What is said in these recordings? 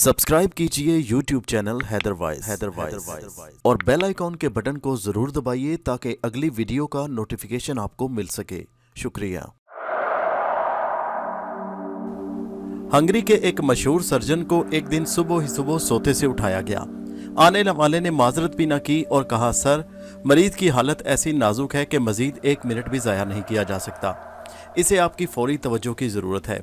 Subscribe कीजिए YouTube channel हैदरवाइज और bell icon के बटन को जरूर दबाइए ताकि अगली वीडियो का नोटिफिकेशन आपको मिल सके। शुक्रिया। हंगरी के एक मशहूर सर्जन को एक दिन सुबह ही सुबह सोते से उठाया गया। आने वाले ने माजरत भी न की और कहा, सर, मरीज की हालत ऐसी नाजुक है कि मजीद 1 मिनट भी ज़ाया नहीं किया जा सकता। इसे आपकी फौरी तवज्जो की ज़रूरत है।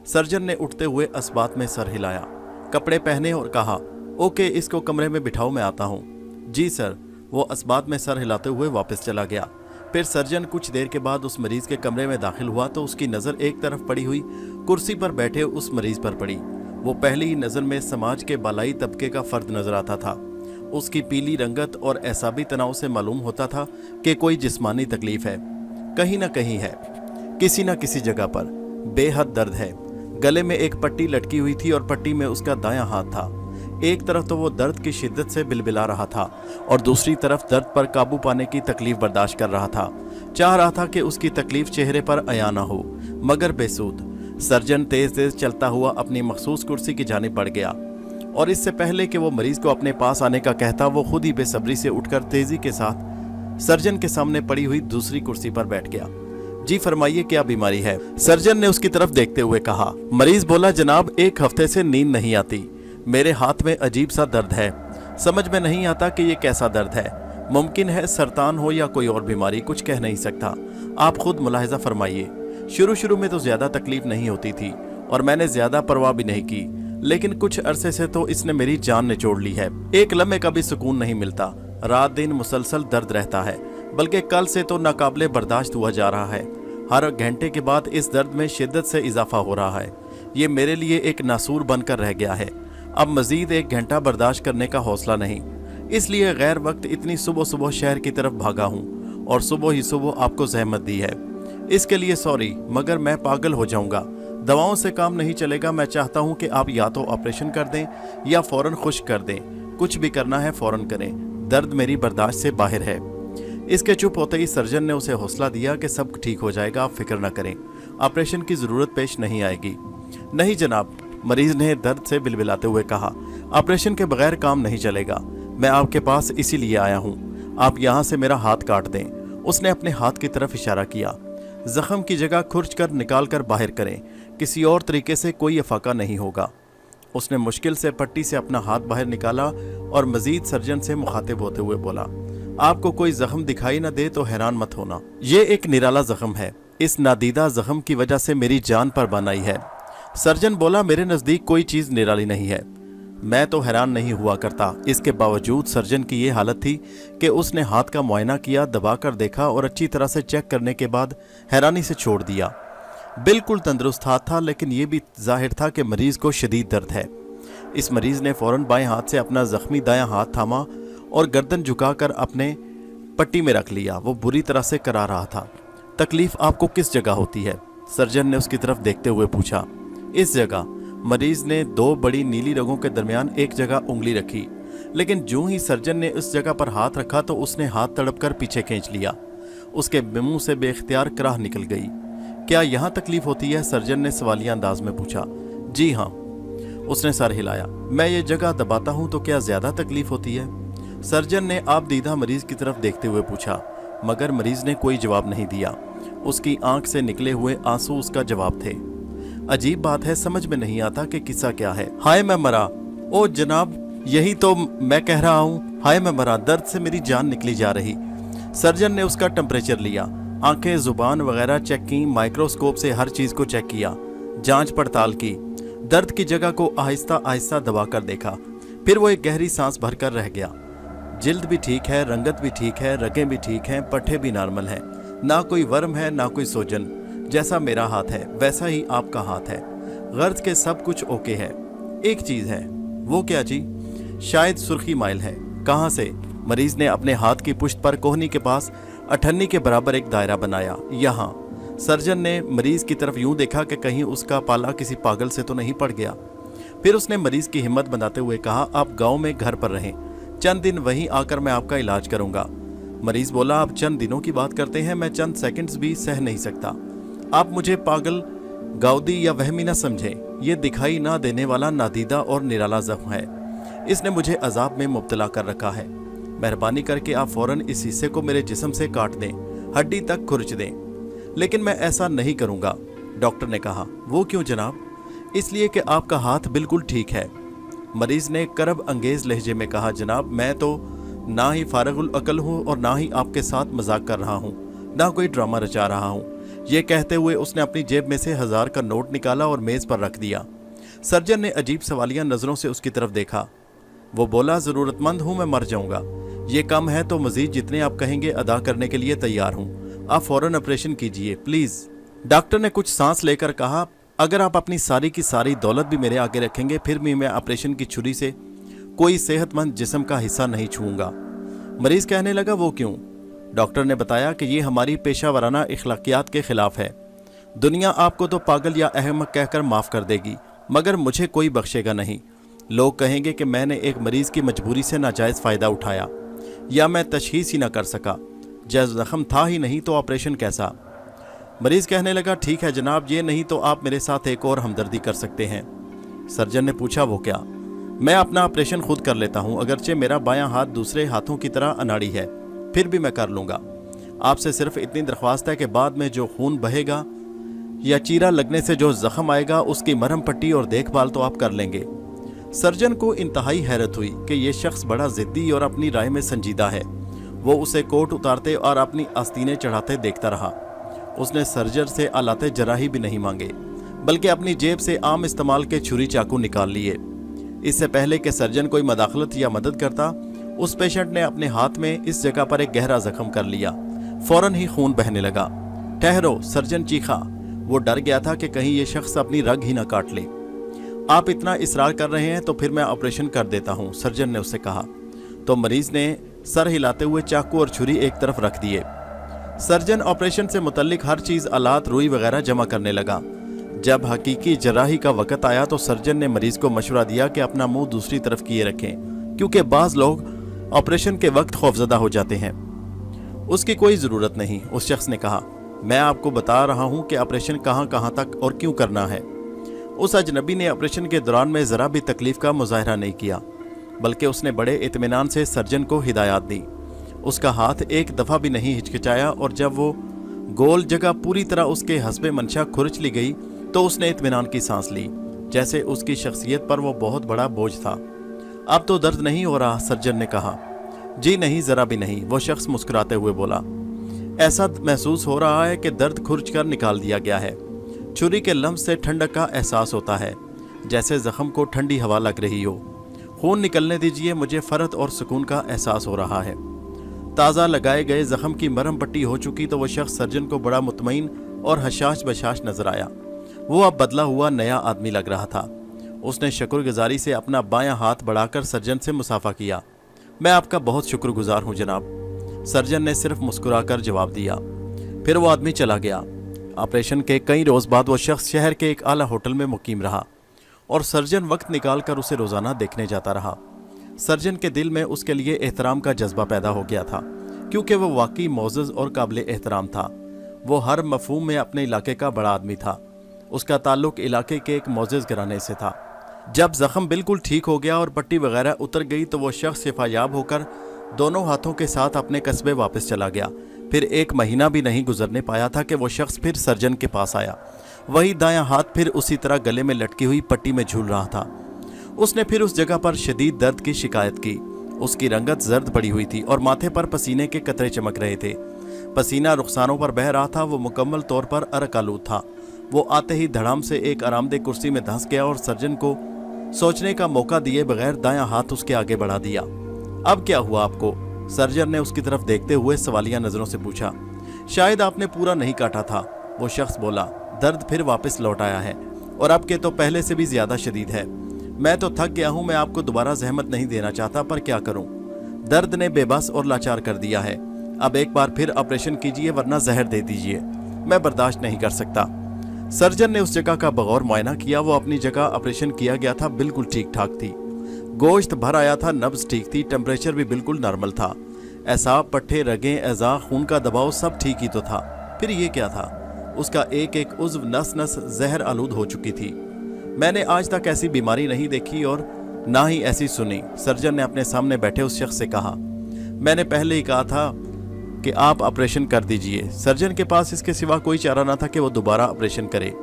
सर्जन ने उठते हुए अस्बात में सर हिलाया, कपड़े पहने और कहा, ओके, इसको कमरे में बिठाओ, मैं आता हूँ। जी सर। वो अस्बात में सर हिलाते हुए वापस चला गया। फिर सर्जन कुछ देर के बाद उस मरीज के कमरे में दाखिल हुआ तो उसकी नज़र एक तरफ पड़ी हुई कुर्सी पर बैठे उस मरीज पर पड़ी। वो पहली ही नज़र में समाज के बालाई तबके का फर्द नजर आता था। उसकी पीली रंगत और एसाबी तनाव से मालूम होता था कि कोई जिस्मानी तकलीफ है, कहीं ना कहीं है, किसी न किसी जगह पर बेहद दर्द है। गले में एक पट्टी लटकी हुई थी और पट्टी में उसका दायां हाथ था। एक तरफ तो वो दर्द की शिद्दत से बिलबिला रहा था और दूसरी तरफ दर्द पर काबू पाने की तकलीफ बर्दाश्त कर रहा था। चाह रहा था कि उसकी तकलीफ चेहरे पर अया ना हो, मगर बेसूद। सर्जन तेज तेज चलता हुआ अपनी मखसूस कुर्सी की जानिब बढ़ गया और इससे पहले कि वो मरीज को अपने पास आने का कहता, वो खुद ही बेसब्री से उठकर तेजी के साथ सर्जन के सामने पड़ी हुई दूसरी कुर्सी पर बैठ गया। जी फरमाइए, क्या बीमारी है? सर्जन ने उसकी तरफ देखते हुए कहा। मरीज बोला, जनाब, 1 हफ्ते से नींद नहीं आती। मेरे हाथ में अजीब सा दर्द है। समझ में नहीं आता कि ये कैसा दर्द है। मुमकिन है सरतान हो या कोई और बीमारी, कुछ कह नहीं सकता। आप खुद मुलाहिजा फरमाइए। शुरू में तो ज्यादा तकलीफ नहीं होती थी और मैंने ज्यादा परवाह भी नहीं की, लेकिन कुछ अरसे से तो इसने मेरी जान निचोड़ ली है। एक लम्हे का भी सुकून नहीं मिलता। रात दिन मुसलसल दर्द रहता है, बल्कि कल से तो नाकाबिले बर्दाश्त हुआ जा रहा है। हर घंटे के बाद इस दर्द में शिद्दत से इजाफा हो रहा है। ये मेरे लिए एक नासूर बनकर रह गया है। अब मजीद 1 घंटा बर्दाश्त करने का हौसला नहीं, इसलिए गैर वक्त इतनी सुबह सुबह शहर की तरफ भागा हूँ और सुबह ही सुबह आपको जहमत दी है। इसके लिए सॉरी, मगर मैं पागल हो जाऊंगा। दवाओं से काम नहीं चलेगा। मैं चाहता हूँ कि आप या तो ऑपरेशन कर दें या फौरन खुश्क कर दें। कुछ भी करना है फौरन करें। दर्द मेरी बर्दाश्त से बाहर है। इसके चुप होते ही सर्जन ने उसे हौसला दिया कि सब ठीक हो जाएगा, आप फिक्र न करें, ऑपरेशन की जरूरत पेश नहीं आएगी। नहीं जनाब, मरीज ने दर्द से बिलबिलाते हुए कहा, ऑपरेशन के बगैर काम नहीं चलेगा। मैं आपके पास इसीलिए आया हूँ। आप यहाँ से मेरा हाथ काट दें। उसने अपने हाथ की तरफ इशारा किया। जख्म की जगह खुर्च कर निकाल कर बाहर करें, किसी और तरीके से कोई अफाका नहीं होगा। उसने मुश्किल से पट्टी से अपना हाथ बाहर निकाला और मजीद सर्जन से मुखातिब होते हुए बोला, आपको कोई जख्म दिखाई न दे तो हैरान मत होना। ये एक निराला जख्म है। इस नादीदा जख्म की वजह से मेरी जान पर बन आई है। सर्जन बोला, मेरे नज़दीक कोई चीज़ निराली नहीं है। मैं तो हैरान नहीं हुआ करता। इसके बावजूद सर्जन की ये हालत थी कि उसने हाथ का मुआयना किया, दबाकर देखा और अच्छी तरह से चेक करने के बाद हैरानी से छोड़ दिया। बिल्कुल तंदुरुस्त हाथ था, लेकिन यह भी जाहिर था कि मरीज को शदीद दर्द है। इस मरीज ने फौरन बाएं हाथ से अपना जख्मी दायां हाथ थामा और गर्दन झुकाकर अपने पट्टी में रख लिया। वो बुरी तरह से करा रहा था। तकलीफ आपको किस जगह होती है? सर्जन ने उसकी तरफ देखते हुए पूछा। इस जगह। मरीज ने 2 बड़ी नीली रगों के दरमियान एक जगह उंगली रखी, लेकिन जो ही सर्जन ने उस जगह पर हाथ रखा तो उसने हाथ तड़पकर पीछे खींच लिया। उसके मुंह से बेख्तियार कराह निकल गई। क्या यहाँ तकलीफ होती है? सर्जन ने सवालिया अंदाज में पूछा। जी हाँ। उसने सर हिलाया। मैं ये जगह दबाता हूँ तो क्या ज्यादा तकलीफ होती है? सर्जन ने आप दीदा मरीज की तरफ देखते हुए पूछा, मगर मरीज ने कोई जवाब नहीं दिया। उसकी आंख से निकले हुए आंसू उसका जवाब थे। अजीब बात है, समझ में नहीं आता कि किस्सा क्या है। हाय मैं मरा। ओ जनाब, यही तो मैं कह रहा हूँ। हाय मैं मरा, दर्द से मेरी जान निकली जा रही। सर्जन ने उसका टेम्परेचर लिया, आंखें, जुबान वगैरह चेक की, माइक्रोस्कोप से हर चीज को चेक किया, जांच पड़ताल की, दर्द की जगह को आहिस्ता आहिस्ता दबाकर देखा। फिर वो एक गहरी सांस भरकर रह गया। जिल्द भी ठीक है, रंगत भी ठीक है, रगें भी ठीक हैं, पट्टे भी नॉर्मल हैं। ना कोई वर्म है, ना कोई सोजन। जैसा मेरा हाथ है वैसा ही आपका हाथ है। गर्ज के सब कुछ ओके है। एक चीज है। वो क्या जी? शायद सुर्खी माइल है। कहाँ से? मरीज ने अपने हाथ की पुश्त पर कोहनी के पास 98 के बराबर एक दायरा बनाया। यहाँ। सर्जन ने मरीज की तरफ यूं देखा कि कहीं उसका पाला किसी पागल से तो नहीं पड़ गया। फिर उसने मरीज की हिम्मत बनाते हुए कहा, आप गाँव में घर पर रहें, चंद दिन वहीं आकर मैं आपका इलाज करूंगा। मरीज बोला, आप चंद दिनों की बात करते हैं, मैं चंद सेकंड्स भी सह नहीं सकता। आप मुझे पागल गाउदी या वहमी न समझें, ये दिखाई ना देने वाला नादीदा और निराला जख्म है। इसने मुझे अजाब में मुब्तला कर रखा है। मेहरबानी करके आप फौरन इस हिस्से को मेरे जिस्म से काट दें, हड्डी तक खुरच दें। लेकिन मैं ऐसा नहीं करूंगा, डॉक्टर ने कहा। वो क्यों जनाब? इसलिए कि आपका हाथ बिल्कुल ठीक है। मरीज ने करब अंगेज लहजे में कहा, जनाब मैं तो ना ही फारगुल अकल हूँ और ना ही आपके साथ मजाक कर रहा हूँ, ना कोई ड्रामा रचा रहा हूँ। ये कहते हुए उसने अपनी जेब में से 1000 का नोट निकाला और मेज पर रख दिया। सर्जन ने अजीब सवालिया नजरों से उसकी तरफ देखा। वो बोला, जरूरतमंद हूं, मैं मर जाऊंगा। ये कम है तो मजीद जितने आप कहेंगे अदा करने के लिए तैयार हूं। आप फौरन ऑपरेशन कीजिए प्लीज। डॉक्टर ने कुछ सांस लेकर कहा, अगर आप अपनी सारी की सारी दौलत भी मेरे आगे रखेंगे फिर भी मैं ऑपरेशन की छुरी से कोई सेहतमंद जिस्म का हिस्सा नहीं छूऊंगा। मरीज कहने लगा, वो क्यों? डॉक्टर ने बताया कि ये हमारी पेशा वराना इखलाकियात के खिलाफ है। दुनिया आपको तो पागल या अहमक कहकर माफ कर देगी, मगर मुझे कोई बख्शेगा नहीं। लोग कहेंगे कि मैंने एक मरीज की मजबूरी से नाजायज फायदा उठाया या मैं तशखीस ही ना कर सका। जब जख्म था ही नहीं तो ऑपरेशन कैसा? मरीज कहने लगा, ठीक है जनाब, ये नहीं तो आप मेरे साथ एक और हमदर्दी कर सकते हैं। सर्जन ने पूछा, वो क्या? मैं अपना ऑपरेशन खुद कर लेता हूं, अगरचे मेरा बायां हाथ दूसरे हाथों की तरह अनाड़ी है, फिर भी मैं कर लूंगा। आपसे सिर्फ इतनी दरख्वास्त है कि बाद में जो खून बहेगा या चीरा लगने से जो जख्म आएगा उसकी मरहम पट्टी और देखभाल तो आप कर लेंगे। सर्जन को इंतहाई हैरत हुई कि यह शख्स बड़ा जिद्दी और अपनी राय में संजीदा है। वो उसे कोट उतारते और अपनी आस्तीनें चढ़ाते देखता रहा। उसने सर्जर से आलाते जराही भी नहीं मांगे, बल्कि अपनी जेब से आम इस्तेमाल के छुरी चाकू निकाल लिए। इससे पहले कि सर्जन कोई मदाखलत या मदद करता, उस पेशेंट ने अपने हाथ में इस जगह पर एक गहरा जख्म कर लिया। फौरन ही खून बहने लगा। ठहरो, सर्जन चीखा। वो डर गया था कि कहीं ये शख्स अपनी रग ही ना काट ले। आप इतना इसरार कर रहे हैं तो फिर मैं ऑपरेशन कर देता हूं, सर्जन ने उससे कहा। तो मरीज ने सर हिलाते हुए चाकू और छुरी एक तरफ रख दिए। सर्जन ऑपरेशन से मुतल्लिक हर चीज, आलात, रुई वगैरह जमा करने लगा। जब हकीकी जराही का वक्त आया तो सर्जन ने मरीज को मशवरा दिया कि अपना मुंह दूसरी तरफ किए रखें, क्योंकि बाज लोग ऑपरेशन के वक्त खौफजदा हो जाते हैं। उसकी कोई जरूरत नहीं, उस शख्स ने कहा। मैं आपको बता रहा हूं कि ऑपरेशन कहां कहां तक और क्यों करना है। उस अजनबी ने ऑपरेशन के दौरान में जरा भी तकलीफ का मुजाहरा नहीं किया, बल्कि उसने बड़े इत्मीनान से सर्जन को हिदायत दी। उसका हाथ एक दफा भी नहीं हिचकिचाया और जब वो गोल जगह पूरी तरह उसके हस्बे मंशा खुरच ली गई तो उसने इत्मीनान की सांस ली, जैसे उसकी शख्सियत पर वो बहुत बड़ा बोझ था। अब तो दर्द नहीं हो रहा, सर्जन ने कहा। जी नहीं, जरा भी नहीं, वो शख्स मुस्कुराते हुए बोला। ऐसा महसूस हो रहा है कि दर्द खुरच कर निकाल दिया गया है। छुरी के लम्स से ठंडक का एहसास होता है, जैसे जख्म को ठंडी हवा लग रही हो। खून निकलने दीजिए, मुझे फरत और सुकून का एहसास हो रहा है। ताज़ा लगाए गए जख्म की मरहम पट्टी हो चुकी तो वह शख्स सर्जन को बड़ा मुतमईन और हशाश बशाश नजर आया। वो अब बदला हुआ नया आदमी लग रहा था। उसने शुक्रगुजारी से अपना बायां हाथ बढ़ाकर सर्जन से मुसाफा किया। मैं आपका बहुत शुक्रगुजार हूं जनाब, सर्जन ने सिर्फ मुस्कुराकर जवाब दिया। फिर वो आदमी चला गया। ऑपरेशन के कई रोज बाद वो शख्स शहर के एक आला होटल में मुकीम रहा और सर्जन वक्त निकालकर उसे रोजाना देखने जाता रहा। सर्जन के दिल में उसके लिए एहतराम का जज्बा पैदा हो गया था, क्योंकि वो वाकई मोअज़्ज़ज़ और काबिल एहतराम था। वो हर मफहूम में अपने इलाके का बड़ा आदमी था। उसका ताल्लुक इलाके के एक मोअज़्ज़ज़ घराने से था। जब जख्म बिल्कुल ठीक हो गया और पट्टी वगैरह उतर गई तो वो शख्स शिफायाब होकर दोनों हाथों के साथ अपने कस्बे वापस चला गया। फिर एक महीना भी नहीं गुजरने पाया था कि वो शख्स फिर सर्जन के पास आया। वही दायां हाथ फिर उसी तरह गले में लटकी हुई पट्टी में झूल रहा था। उसने फिर उस जगह पर शदीद दर्द की शिकायत की। उसकी रंगत जर्द पड़ी हुई थी और माथे पर पसीने के कतरे चमक रहे थे। पसीना रुखसानों पर बह रहा था। वो मुकम्मल तौर पर अरक आलूद था। वो आते ही धड़ाम से एक आरामदेह कुर्सी में धंस गया और सर्जन को सोचने का मौका दिए बगैर दायां हाथ उसके आगे बढ़ा दिया। अब क्या हुआ आपको? सर्जन ने उसकी तरफ देखते हुए सवालिया नजरों से पूछा। शायद आपने पूरा नहीं काटा था, वो शख्स बोला। दर्द फिर वापस लौट आया है और अब के तो पहले से भी ज्यादा शदीद है। मैं तो थक गया हूं। मैं आपको दोबारा जहमत नहीं देना चाहता, पर क्या करूं, दर्द ने बेबस और लाचार कर दिया है। अब एक बार फिर ऑपरेशन कीजिए वरना जहर दे दीजिए, मैं बर्दाश्त नहीं कर सकता। सर्जन ने उस जगह का बगौर मुआयना किया। वो अपनी जगह ऑपरेशन किया गया था, बिल्कुल ठीक ठाक थी। गोश्त भर आया था, नब्ज ठीक थी, टेम्परेचर भी बिल्कुल नॉर्मल था। एसाब, पट्टे, रगें, एज़ा, खून का दबाव सब ठीक ही तो था। फिर ये क्या था? उसका एक एक उज़्व नस नस जहर आलूद हो चुकी थी। मैंने आज तक ऐसी बीमारी नहीं देखी और ना ही ऐसी सुनी। सर्जन ने अपने सामने बैठे उस शख्स से कहा, मैंने पहले ही कहा था कि आप ऑपरेशन कर दीजिए। सर्जन के पास इसके सिवा कोई चारा ना था कि वो दोबारा ऑपरेशन करे।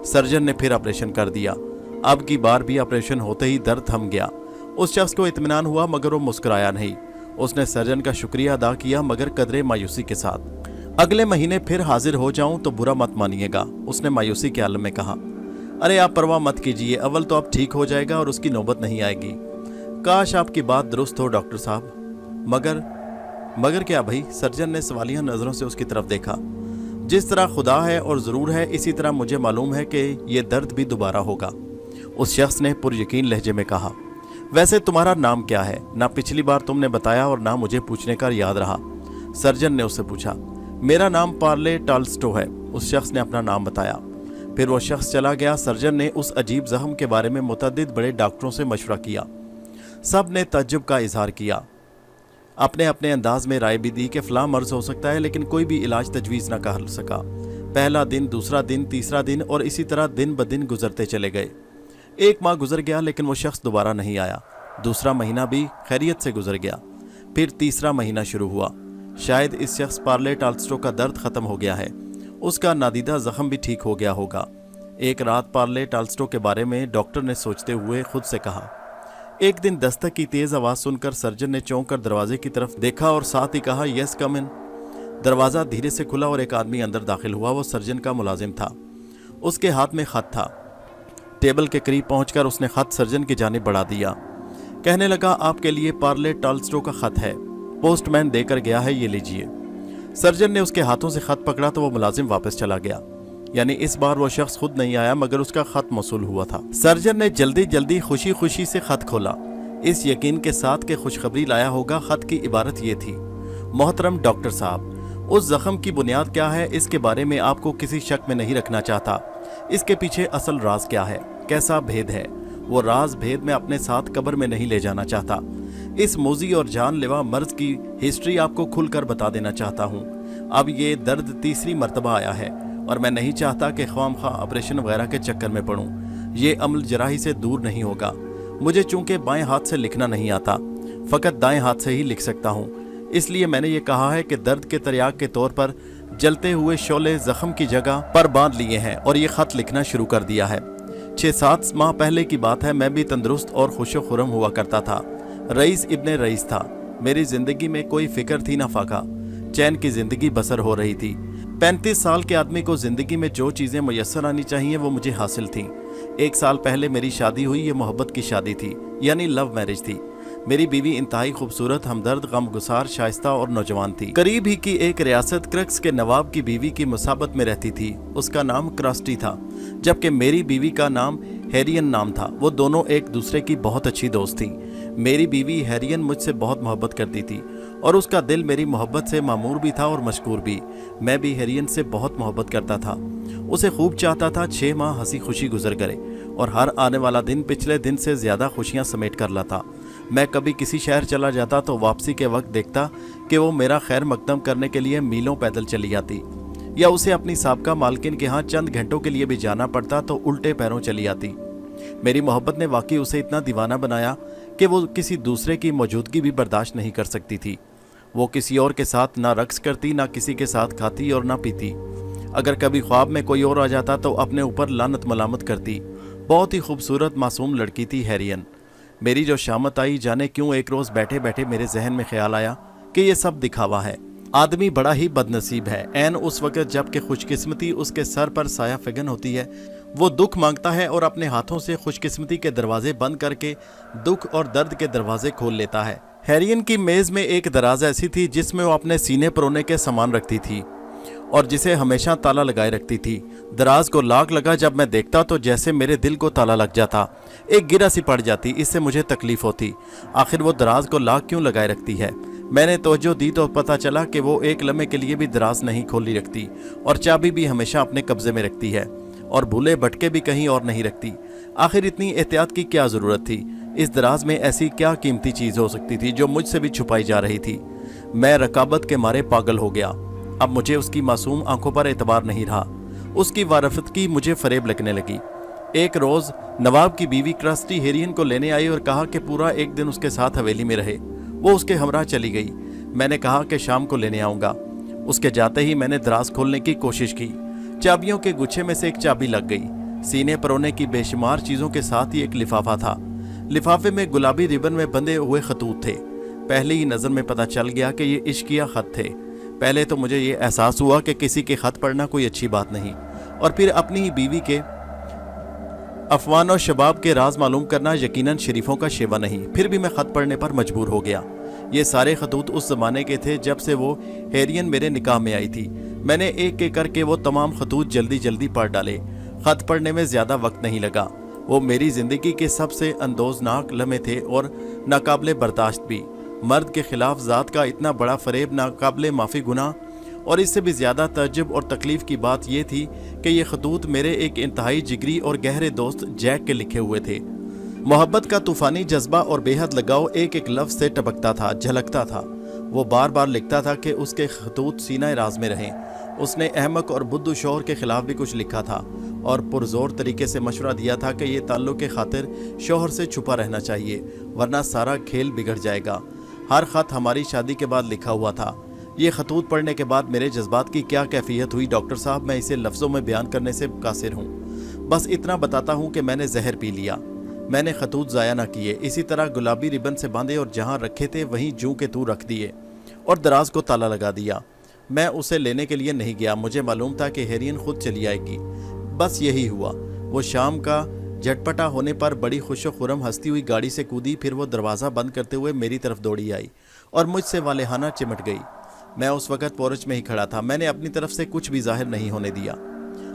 सर्जन ने फिर ऑपरेशन कर दिया। अब की बार भी ऑपरेशन होते ही दर्द थम गया। उस शख्स को इत्मीनान हुआ मगर वो मुस्कुराया नहीं। उसने सर्जन का शुक्रिया अदा किया मगर कदरे मायूसी के साथ। अगले महीने फिर हाजिर हो जाऊं तो बुरा मत मानिएगा, उसने मायूसी के आलम में कहा। अरे आप परवाह मत कीजिए, अव्वल तो अब ठीक हो जाएगा और उसकी नौबत नहीं आएगी। काश आपकी बात दुरुस्त हो डॉक्टर साहब। मगर क्या भाई? सर्जन ने सवालिया नजरों से उसकी तरफ देखा। जिस तरह खुदा है और ज़रूर है, इसी तरह मुझे मालूम है कि ये दर्द भी दोबारा होगा, उस शख्स ने पुरयकीन लहजे में कहा। वैसे तुम्हारा नाम क्या है? ना पिछली बार तुमने बताया और ना मुझे पूछने का याद रहा, सर्जन ने उससे पूछा। मेरा नाम पार्ले टॉल्स्टो है, उस शख्स ने अपना नाम बताया। फिर वो शख्स चला गया। सर्जन ने उस अजीब जख्म के बारे में मुतअद्दिद बड़े डॉक्टरों से मशवरा किया। सब ने तज्जुब का इजहार किया, अपने अपने अंदाज में राय भी दी कि फ़लाँ मर्ज हो सकता है, लेकिन कोई भी इलाज तजवीज़ न कर सका। पहला दिन, दूसरा दिन, तीसरा दिन और इसी तरह दिन ब दिन गुजरते चले गए। एक माह गुजर गया लेकिन वो शख्स दोबारा नहीं आया। दूसरा महीना भी खैरियत से गुजर गया। फिर तीसरा महीना शुरू हुआ। शायद इस शख्स पार्ले टॉल्स्टो का दर्द ख़त्म हो गया है, उसका नादीदा ज़ख्म भी ठीक हो गया होगा। एक रात पार्ले टॉल्स्टो के बारे में डॉक्टर ने सोचते हुए खुद से कहा। एक दिन दस्तक की तेज़ आवाज़ सुनकर सर्जन ने चौंक कर दरवाजे की तरफ देखा और साथ ही कहा, यस कम इन। दरवाज़ा धीरे से खुला और एक आदमी अंदर दाखिल हुआ। वो सर्जन का मुलाजिम था। उसके हाथ में ख़त था। टेबल के करीब पहुंचकर उसने ख़त सर्जन की जानिब बढ़ा दिया। कहने लगा, आपके लिए पार्ले टॉल्स्टो का ख़त है, पोस्टमैन देकर गया है, ये लीजिए। सर्जन ने उसके हाथों से ख़त पकड़ा तो वो मुलाजिम वापस चला गया। यानी इस बार वो शख्स खुद नहीं आया मगर उसका ख़त मौसूल हुआ था। सर्जन ने जल्दी जल्दी खुशी खुशी से ख़त खोला, इस यकीन के साथ कि खुशखबरी लाया होगा। ख़त की इबारत ये थी, मोहतरम डॉक्टर साहब, उस ज़ख्म की बुनियाद क्या है इसके बारे में आपको किसी शक में नहीं रखना चाहता। इसके पीछे असल राज क्या है, कैसा भेद है, वो राज भेद मैं अपने साथ कब्र में नहीं ले जाना चाहता। इस मोजी और जानलेवा मर्ज की हिस्ट्री आपको खुलकर बता देना चाहता हूँ। अब ये दर्द तीसरी मर्तबा आया है और मैं नहीं चाहता कि ख्वामखा ऑपरेशन वगैरह के चक्कर में पड़ूं। ये अमल जराही से दूर नहीं होगा। मुझे चूंकि बाएं हाथ से लिखना नहीं आता, फ़कत दाएं हाथ से ही लिख सकता हूँ। इसलिए मैंने ये कहा है कि दर्द के तरियाक के तौर पर जलते हुए शोले ज़ख्म की जगह पर बांध लिए हैं और ये ख़त लिखना शुरू कर दिया है। 6-7 माह पहले की बात है। मैं भी तंदुरुस्त और खुशो खुरम हुआ करता था। रईस इब्ने रईस था। मेरी ज़िंदगी में कोई फ़िक्र थी ना फाका। चैन की ज़िंदगी बसर हो रही थी। 35 साल के आदमी को ज़िंदगी में जो चीज़ें मुयस्सर आनी चाहिए वो मुझे हासिल थीं। 1 साल पहले मेरी शादी हुई। ये मोहब्बत की शादी थी, यानी लव मैरिज थी। मेरी बीवी इंतहाई खूबसूरत, हमदर्द, गमगुसार, शाइस्ता और नौजवान थी। करीब ही की एक रियासत क्रक्स के नवाब की बीवी की मुसाबत में रहती थी। उसका नाम क्रास्टी था, जबकि मेरी बीवी का नाम हैरियन नाम था। वो दोनों एक दूसरे की बहुत अच्छी दोस्त थी। मेरी बीवी हैरियन मुझसे बहुत मोहब्बत करती थी और उसका दिल मेरी मोहब्बत से मामूर भी था और मशकूर भी। मैं भी हैरियन से बहुत मोहब्बत करता था, उसे खूब चाहता था। 6 माह हंसी खुशी गुजर गए और हर आने वाला दिन पिछले दिन से ज़्यादा खुशियाँ समेट कर लाता। मैं कभी किसी शहर चला जाता तो वापसी के वक्त देखता कि वो मेरा खैर मकदम करने के लिए मीलों पैदल चली आती, या उसे अपनी साबका मालकिन के यहाँ चंद घंटों के लिए भी जाना पड़ता तो उल्टे पैरों चली आती। मेरी मोहब्बत ने वाकई उसे इतना दीवाना बनाया कि वो किसी दूसरे की मौजूदगी भी बर्दाश्त नहीं कर सकती थी। वो किसी और के साथ ना रक्स करती, ना किसी के साथ खाती और ना पीती। अगर कभी ख्वाब में कोई और आ जाता तो अपने ऊपर लानत मलामत करती। बहुत ही खूबसूरत मासूम लड़की थी हैरियन। मेरी जो शामत आई, जाने क्यों एक रोज़ बैठे बैठे मेरे जहन में ख्याल आया कि ये सब दिखावा है। आदमी बड़ा ही बदनसीब है। ऐन उस वक़्त जबकि खुशकिस्मती उसके सर पर साया फिगन होती है, वो दुख मांगता है और अपने हाथों से खुशकिस्मती के दरवाजे बंद करके दुख और दर्द के दरवाजे खोल लेता है। हैरियन की मेज़ में एक दराज ऐसी थी जिसमें वो अपने सीने परोने के सामान रखती थी और जिसे हमेशा ताला लगाए रखती थी। दराज को लाग लगा जब मैं देखता तो जैसे मेरे दिल को ताला लग जाता, एक गिरा सी पड़ जाती। इससे मुझे तकलीफ होती। आखिर वो दराज को लाग क्यों लगाए रखती है? मैंने तवज्जो दी तो पता चला कि वो एक लम्हे के लिए भी दराज नहीं खोली रखती और चाबी भी हमेशा अपने कब्जे में रखती है और भूले भटके भी कहीं और नहीं रखती। आखिर इतनी एहतियात की क्या ज़रूरत थी? इस दराज में ऐसी क्या कीमती चीज़ हो सकती थी जो मुझसे भी छुपाई जा रही थी? मैं रकाबत के मारे पागल हो गया। अब मुझे उसकी मासूम आंखों पर एतबार नहीं रहा। उसकी वारफतगी मुझे फरेब लगने लगी। एक रोज नवाब की बीवी क्रस्टी हेरियन को लेने आई और कहा कि पूरा एक दिन उसके साथ हवेली में रहे। वो उसके हमरा चली गई। मैंने कहा कि शाम को लेने आऊंगा। उसके जाते ही मैंने दराज खोलने की कोशिश की। चाबियों के गुच्छे में से एक चाबी लग गई। सीने परोने की बेशुमार चीजों के साथ ही एक लिफाफा था। लिफाफे में गुलाबी रिबन में बंधे हुए खतूत थे। पहले ही नजर में पता चल गया कि ये इश्किया खत थे। पहले तो मुझे ये एहसास हुआ कि किसी के खत पढ़ना कोई अच्छी बात नहीं, और फिर अपनी ही बीवी के अफवान और शबाब के राज मालूम करना यकीनन शरीफों का शेवा नहीं। फिर भी मैं खत पढ़ने पर मजबूर हो गया। ये सारे खतूत उस जमाने के थे जब से वो हेरियन मेरे निकाह में आई थी। मैंने एक एक करके वो तमाम खतूत जल्दी जल्दी पढ़ डाले। खत पढ़ने में ज्यादा वक्त नहीं लगा। वो मेरी जिंदगी के सबसे अंदोजनाक लम्हे थे और नाकाबिले बर्दाश्त भी। मर्द के खिलाफ जात का इतना बड़ा फरेब नाकाबिले माफी गुनाह, और इससे भी ज्यादा तअज्जुब और तकलीफ की बात यह थी कि ये खतूत मेरे एक इंतहाई जिगरी और गहरे दोस्त जैक के लिखे हुए थे। मोहब्बत का तूफानी जज्बा और बेहद लगाव एक एक लफ्ज से टपकता था, झलकता था। वो बार बार लिखता था कि उसके खतूत सीना राज में रहें। उसने अहमक और बुद्धू शौहर के खिलाफ भी कुछ लिखा था और पुरजोर तरीके से मशवरा दिया था कि ये ताल्लुक़ के खातिर शौहर से छुपा रहना चाहिए, वरना सारा खेल बिगड़ जाएगा। हर खत हमारी शादी के बाद लिखा हुआ था। ये खतूत पढ़ने के बाद मेरे जज्बात की क्या कैफियत हुई डॉक्टर साहब, मैं इसे लफ्ज़ों में बयान करने से कासिर हूँ। बस इतना बताता हूँ कि मैंने जहर पी लिया। मैंने खतूत ज़ाया ना किए, इसी तरह गुलाबी रिबन से बांधे और जहाँ रखे थे वहीं जूं के तू रख दिए और दराज को ताला लगा दिया। मैं उसे लेने के लिए नहीं गया। मुझे मालूम था कि हेरियन खुद चली आएगी। बस यही हुआ। वो शाम का झटपटा होने पर बड़ी खुशो खुरम हंसती हुई गाड़ी से कूदी। फिर वो दरवाज़ा बंद करते हुए मेरी तरफ दौड़ी आई और मुझसे वालेहाना चिमट गई। मैं उस वक़्त पोर्च में ही खड़ा था। मैंने अपनी तरफ से कुछ भी जाहिर नहीं होने दिया।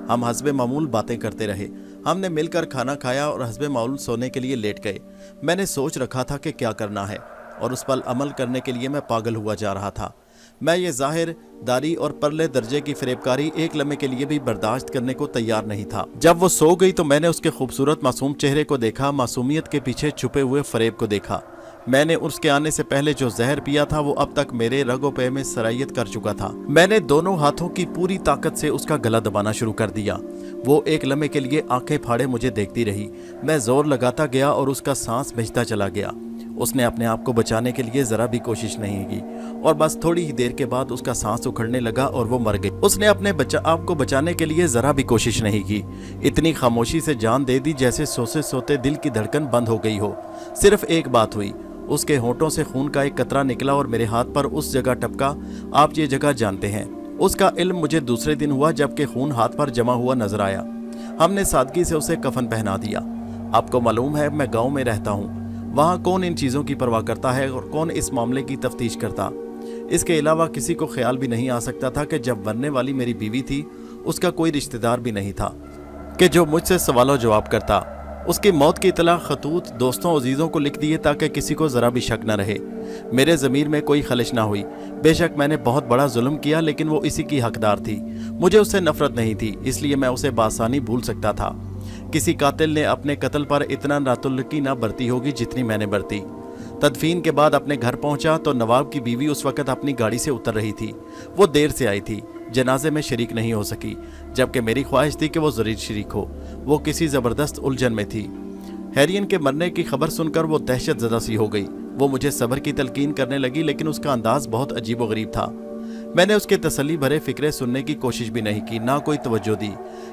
हम हस्बे मामूल बातें करते रहे। हमने मिलकर खाना खाया और हस्बे मामूल सोने के लिए लेट गए। मैंने सोच रखा था कि क्या करना है और उस पर अमल करने के लिए मैं पागल हुआ जा रहा था। मैं ये जाहिर दारी और परले दर्जे की फरेबकारी एक लम्हे के लिए भी बर्दाश्त करने को तैयार नहीं था। जब वो सो गई तो मैंने उसके खूबसूरत मासूम चेहरे को देखा, मासूमियत के पीछे छुपे हुए फरेब को देखा। मैंने उसके आने से पहले जो जहर पिया था वो अब तक मेरे रगो पे में सरायत कर चुका था। मैंने दोनों हाथों की पूरी ताकत से उसका गला दबाना शुरू कर दिया। वो एक लम्हे के लिए आंखें फाड़े मुझे देखती रही। मैं जोर लगाता गया और उसका सांस भिजता चला गया। उसने अपने आप को बचाने के लिए जरा भी कोशिश नहीं की और बस थोड़ी ही देर के बाद उसका सांस उखड़ने लगा और वो मर गई। उसने अपने आप को बचाने के लिए जरा भी कोशिश नहीं की। इतनी खामोशी से जान दे दी जैसे सोते सोते दिल की धड़कन बंद हो गई हो। सिर्फ एक बात हुई, उसके होंठों से खून का एक कतरा निकला और मेरे हाथ पर उस जगह टपका। आप ये जगह जानते हैं। उसका इल्म मुझे दूसरे दिन हुआ जबकि खून हाथ पर जमा हुआ नजर आया। हमने सादगी से उसे कफन पहना दिया। आपको मालूम है मैं गांव में रहता हूँ। वहाँ कौन इन चीज़ों की परवाह करता है और कौन इस मामले की तफ्तीश करता। इसके अलावा किसी को ख्याल भी नहीं आ सकता था कि जब मरने वाली मेरी बीवी थी उसका कोई रिश्तेदार भी नहीं था कि जो मुझसे सवालों जवाब करता। उसकी मौत की इतला खतूत दोस्तों अजीज़ों को लिख दिए ताकि किसी को ज़रा भी शक न रहे, मेरे ज़मीर में कोई खलिश ना हुई। बेशक मैंने बहुत बड़ा जुल्म किया लेकिन वो इसी की हकदार थी। मुझे उससे नफरत नहीं थी, इसलिए मैं उसे बासानी भूल सकता था। किसी कातिल ने अपने कत्ल पर इतना नातुल्लकी ना बरती होगी जितनी मैंने बरती। तदफीन के बाद अपने घर पहुंचा तो नवाब की बीवी उस वक्त अपनी गाड़ी से उतर रही थी। वो देर से आई थी, जनाजे में शरीक नहीं हो सकी, जबकि मेरी ख्वाहिश थी कि वो ज़रूर शरीक हो। वो किसी ज़बरदस्त उलझन में थी। हेरियन के मरने की खबर सुनकर वो दहशत ज़दा सी हो गई। वो मुझे सब्र की तलकीन करने लगी लेकिन उसका अंदाज बहुत अजीब व गरीब था। मैंने उसके तसल्ली भरे फिक्रे सुनने की कोशिश भी नहीं की, ना कोई तवज्जो दी,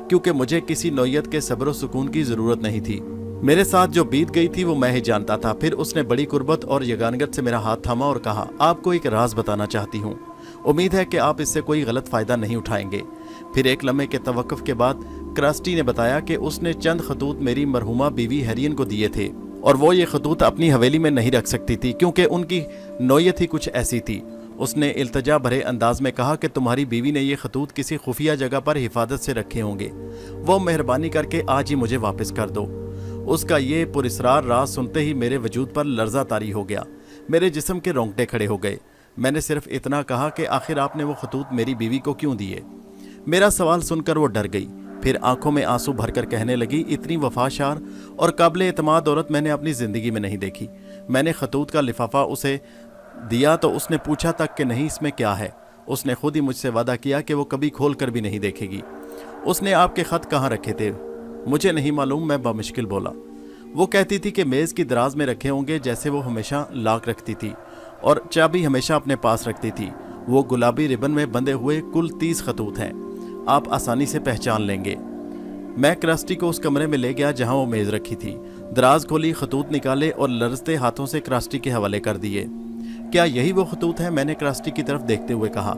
क्योंकि मुझे किसी नौयत के सब्र व सुकून की ज़रूरत नहीं थी। मेरे साथ जो बीत गई थी वो मैं ही जानता था। फिर उसने बड़ी कुर्बत और यगानगत से मेरा हाथ थामा और कहा, आपको एक राज बताना चाहती हूँ। उम्मीद है कि आप इससे कोई गलत फ़ायदा नहीं उठाएंगे। फिर एक लम्हे के तवक्कुफ के बाद क्रस्टी ने बताया कि उसने चंद खतूत मेरी मरहुमा बीवी हेरियन को दिए थे और वो ये खतूत अपनी हवेली में नहीं रख सकती थी क्योंकि उनकी नौयत ही कुछ ऐसी थी। उसने इल्तजा भरे अंदाज में कहा कि तुम्हारी बीवी ने ये खतूत किसी खुफिया जगह पर हिफाजत से रखे होंगे। वो मेहरबानी करके आज ही मुझे वापस कर दो। उसका ये पुरस्रार राज सुनते ही मेरे वजूद पर लर्जा तारी हो गया। मेरे जिस्म के रोंगटे खड़े हो गए। मैंने सिर्फ इतना कहा कि आखिर आपने वो खतूत मेरी बीवी को क्यों दिए। मेरा सवाल सुनकर वो डर गई। फिर आंखों में आंसू भरकर कहने लगी, इतनी वफाशार और काबिल एतमाद औरत मैंने अपनी ज़िंदगी में नहीं देखी। मैंने खतूत का लिफाफा उसे दिया तो उसने पूछा तक कि नहीं इसमें क्या है। उसने खुद ही मुझसे वादा किया कि वो कभी खोल कर भी नहीं देखेगी। उसने आपके खत कहाँ रखे थे? मुझे नहीं मालूम, मैं बमुश्किल बोला। वो कहती थी कि मेज़ की दराज में रखे होंगे, जैसे वो हमेशा लॉक रखती थी और चाबी हमेशा अपने पास रखती थी। वो गुलाबी रिबन में बंधे हुए कुल 30 खतूत हैं, आप आसानी से पहचान लेंगे। मैं क्रास्टी को उस कमरे में ले गया जहां वो मेज़ रखी थी। दराज खोली, खतूत निकाले और लरजते हाथों से क्रास्टी के हवाले कर दिए। क्या यही वो खतूत है? मैंने क्रास्टी की तरफ देखते हुए कहा।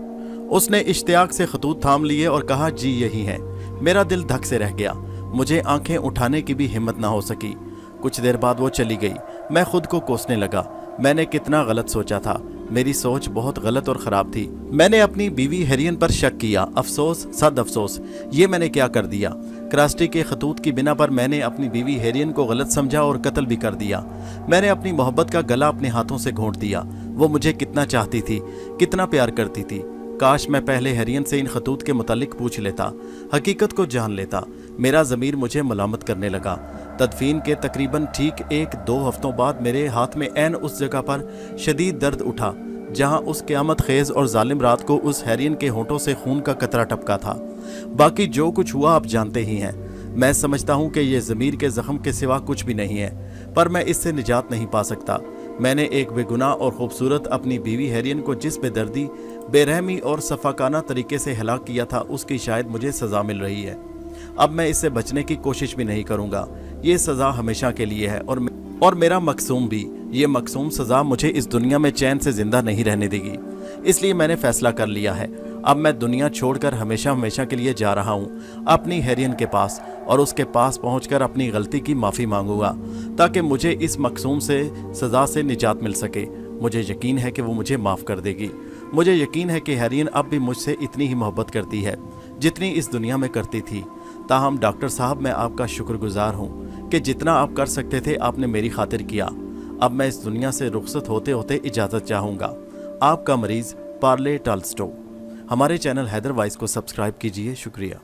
उसने इश्तियाक से खतूत थाम लिए और कहा, जी यही है। मेरा दिल धक से रह गया, मुझे आंखें उठाने की भी हिम्मत ना हो सकी। कुछ देर बाद वो चली गई। मैं खुद को कोसने लगा, मैंने कितना गलत सोचा था। मेरी सोच बहुत गलत और ख़राब थी। मैंने अपनी बीवी हेरियन पर शक किया। अफसोस, सद अफसोस, ये मैंने क्या कर दिया। क्रास्टी के खतूत की बिना पर मैंने अपनी बीवी हेरियन को गलत समझा और कत्ल भी कर दिया। मैंने अपनी मोहब्बत का गला अपने हाथों से घोंट दिया। वो मुझे कितना चाहती थी, कितना प्यार करती थी। काश मैं पहले हेरियन से इन खतूत के मुतालिक पूछ लेता, हकीकत को जान लेता। मेरा ज़मीर मुझे मलामत करने लगा। तदफीन के तकरीबन ठीक 1-2 हफ्तों बाद मेरे हाथ में ऐन उस जगह पर शदीद दर्द उठा जहां उस क़यामत खेज़ और जालिम रात को उस हेरियन के होंठों से खून का कतरा टपका था। बाकी जो कुछ हुआ आप जानते ही हैं। मैं समझता हूं कि ये ज़मीर के ज़ख्म के सिवा कुछ भी नहीं है, पर मैं इससे निजात नहीं पा सकता। मैंने एक बेगुनाह और खूबसूरत अपनी बीवी हेरियन को जिस बेदर्दी, बेरहमी और सफाकाना तरीके से हलाक किया था, उसकी शायद मुझे सज़ा मिल रही है। अब मैं इससे बचने की कोशिश भी नहीं करूँगा। ये सज़ा हमेशा के लिए है और मेरा मकसूम भी। ये मकसूम सज़ा मुझे इस दुनिया में चैन से ज़िंदा नहीं रहने देगी। इसलिए मैंने फ़ैसला कर लिया है, अब मैं दुनिया छोड़कर हमेशा हमेशा के लिए जा रहा हूँ अपनी हेरियन के पास, और उसके पास पहुँचकर अपनी गलती की माफ़ी मांगूंगा ताकि मुझे इस मकसूम से सज़ा से निजात मिल सके। मुझे यकीन है कि वो मुझे माफ़ कर देगी। मुझे यकीन है कि हेरियन अब भी मुझसे इतनी ही मोहब्बत करती है जितनी इस दुनिया में करती थी। ताहम डॉक्टर साहब, मैं आपका शुक्रगुजार हूँ कि जितना आप कर सकते थे आपने मेरी खातिर किया। अब मैं इस दुनिया से रुखसत होते होते इजाज़त चाहूँगा। आपका मरीज़ पार्ले टॉल्स्टो। हमारे चैनल हैदर वॉइस को सब्सक्राइब कीजिए। शुक्रिया।